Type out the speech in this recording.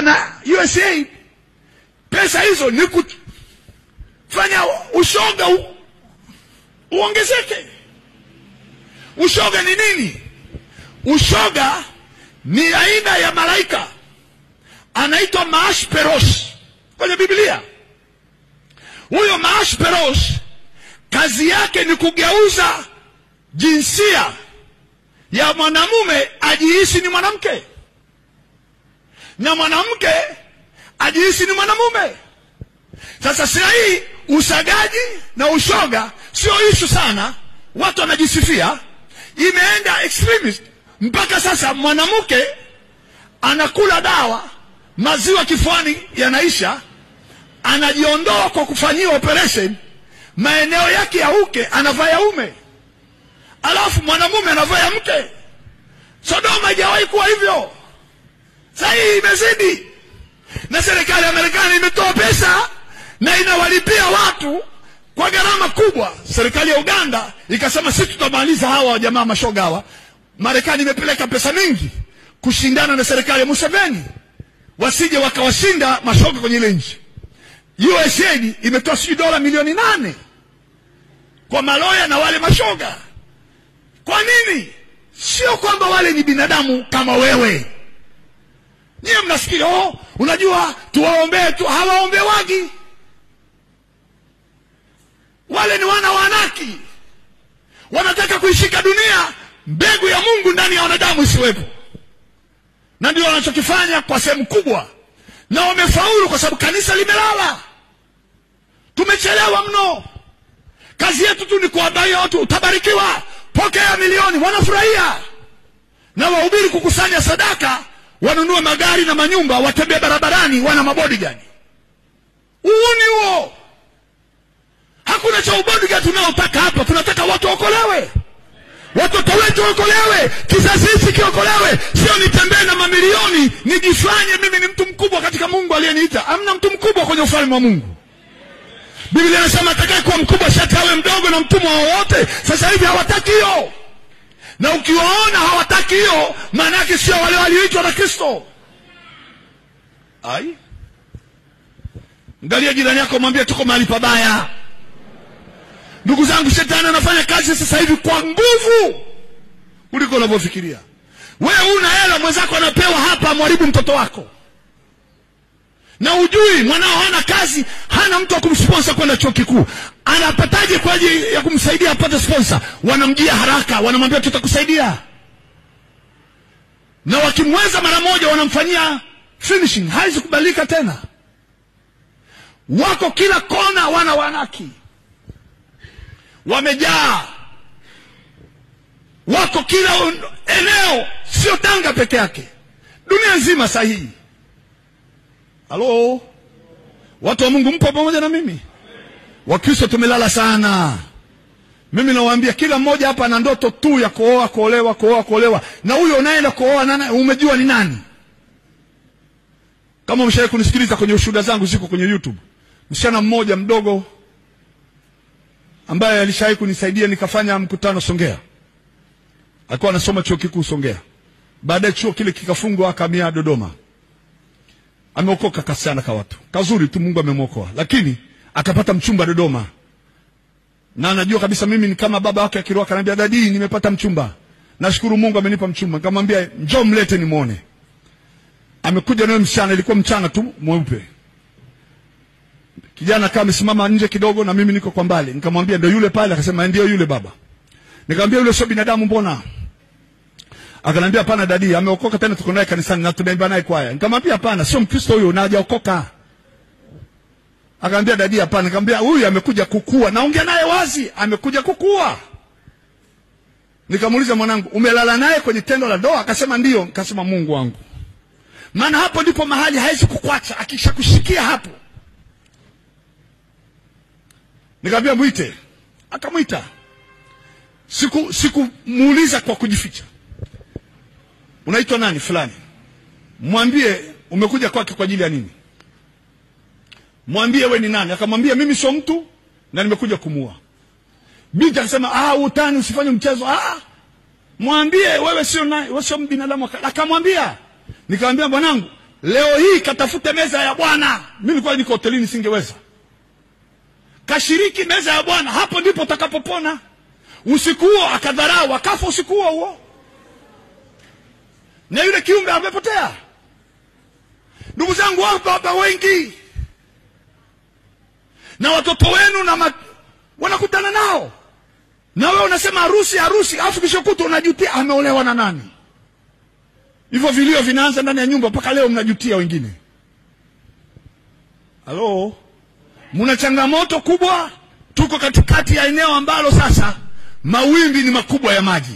na USA, pesa hizo ni kufanya ushoga uongezeke. Ushoga ni nini? Ushoga ni aina ya malaika anaitwa Maashperosh kwenye Biblia. Huyo Maashperosh kazi yake ni kugeuza jinsia ya mwanamume ajihisi ni mwanamke, na mwanamke ajihisi ni mwanamume. Sasa sasa hii usagaji na ushoga sio issue sana, watu wanajisifia, imeenda extremist mpaka sasa mwanamke anakula dawa, maziwa kifuani yanaisha, anajiondoa kwa kufanyiwa operation, maeneo yake ya uke anavaa ya ume, alafu mwanamume anavaa ya mke. Sodoma haijawahi kuwa hivyo. Sasa hii imezidi, na serikali ya Marekani imetoa pesa na inawalipia watu kwa gharama kubwa. Serikali ya Uganda ikasema sisi tutamaliza hawa jamaa mashoga hawa. Marekani imepeleka pesa mingi kushindana na serikali ya Museveni wasije wakawashinda mashoga kwenye ile nchi. USAID imetoa $8 milioni kwa maloya na wale mashoga. Kwa nini? Sio kwamba wale ni binadamu kama wewe. Nyie mnasikia, unajua tuwaombee tu, hawaombewagi. Wale ni wana wanaki, wanataka kuishika dunia, mbegu ya Mungu ndani ya wanadamu isiwepo. Na ndio wanachokifanya kwa sehemu kubwa, na wamefaulu kwa sababu kanisa limelala. Tumechelewa mno. Kazi yetu tu ni kuwaambia watu utabarikiwa, pokea milioni, wanafurahia. Na wahubiri kukusanya sadaka, wanunue magari na manyumba, watembea barabarani, wana mabodyguard. Uuni huo. Hakuna cha bodyguard tunaotaka hapa, tunataka watu waokolewe. Watoto wetu waokolewe, kizazi hiki kiokolewe. Sio nitembee na mamilioni, nijifanye mimi ni mtu mkubwa katika Mungu aliyeniita. Hamna mtu mkubwa kwenye ufalme wa Mungu. Biblia inasema atakaye kuwa mkubwa shati awe mdogo na mtumwa wote. Sasa hivi hawataki hiyo. Na ukiwaona hawataki hiyo, maana yake sio wale walioitwa na Kristo. Ai. Angalia jirani yako, mwambie tuko mahali pabaya. Ndugu zangu, shetani anafanya kazi sasa hivi kwa nguvu kuliko unavyofikiria. Wewe una hela, mwenzako anapewa hapa, mwaribu mtoto wako. Na ujui mwanao hana kazi, hana mtu wa kumsponsor kwenda chuo kikuu. Anapataje kwa ajili ya kumsaidia apate sponsor? Wanamjia haraka, wanamwambia tutakusaidia. Na wakimweza mara moja wanamfanyia finishing, haizi kubalika tena. Wako kila kona, wana wanaki. Wamejaa. Wako kila eneo, sio Tanga peke yake. Dunia nzima sahihi. Halo? Watu wa Mungu mpo pamoja na mimi? Wakristo tumelala sana. Mimi nawaambia kila mmoja hapa ana ndoto tu ya kuoa, kuolewa, kuoa, kuolewa. Na huyo unaenda kuoa nani, umejua ni nani? Kama umeshawahi kunisikiliza kwenye ushuhuda zangu ziko kwenye YouTube. Msichana mmoja mdogo ambaye alishawahi kunisaidia nikafanya mkutano Songea. Alikuwa anasoma chuo kikuu Songea. Baadaye chuo kile kikafungwa, akamia Dodoma. Ameokoka kasichana kwa watu. Kazuri tu, Mungu amemwokoa. Lakini akapata mchumba Dodoma. Na anajua kabisa mimi ni kama baba wake akiroa, akaniambia dadi, nimepata mchumba. Nashukuru Mungu amenipa mchumba. Nikamwambia njoo mlete nimuone. Amekuja naye msichana, ilikuwa mchana tu mweupe. Kijana kama amesimama nje kidogo na mimi niko kwa mbali. Nikamwambia ndio yule pale, akasema ndio yule baba. Nikamwambia yule sio binadamu mbona? Akaniambia hapana dadi, ameokoka tena tuko naye kanisani na tunaimba naye kwaya. Nikamwambia hapana, sio Mkristo huyo na hajaokoka. Akaniambia dadi hapana. Nikamwambia huyu amekuja kukua. Naongea naye wazi, amekuja kukua. Nikamuuliza mwanangu, umelala naye kwenye tendo la ndoa? Akasema ndio. Nikasema Mungu wangu. Maana hapo ndipo mahali haizi kukwacha, akishakushikia hapo. Nikamwambia muite. Akamuita. Sikumuuliza kwa kujificha. Unaitwa nani fulani? Mwambie umekuja kwake kwa ajili ya nini? Mwambie wewe ni nani? Akamwambia mimi sio mtu na nimekuja kumuoa. Binti akasema utani, usifanye mchezo. Mwambie wewe sio nani, wewe sio binadamu. Akamwambia. Nikamwambia bwanangu, leo hii katafute meza ya Bwana. Mimi nilikuwa niko hotelini singeweza. Kashiriki meza ya Bwana, hapo ndipo utakapopona. Usiku huo akadharau, akafa usiku huo. Na yule kiumbe amepotea. Ndugu zangu, wapo hapa wengi. Na watoto wenu wanakutana nao. Na wewe unasema harusi, afu kishokuto unajutia ameolewa na nani. Hivyo vilio vinaanza ndani ya nyumba mpaka leo mnajutia wengine. Halo? Muna changamoto kubwa. Tuko katikati ya eneo ambalo sasa mawimbi ni makubwa ya maji.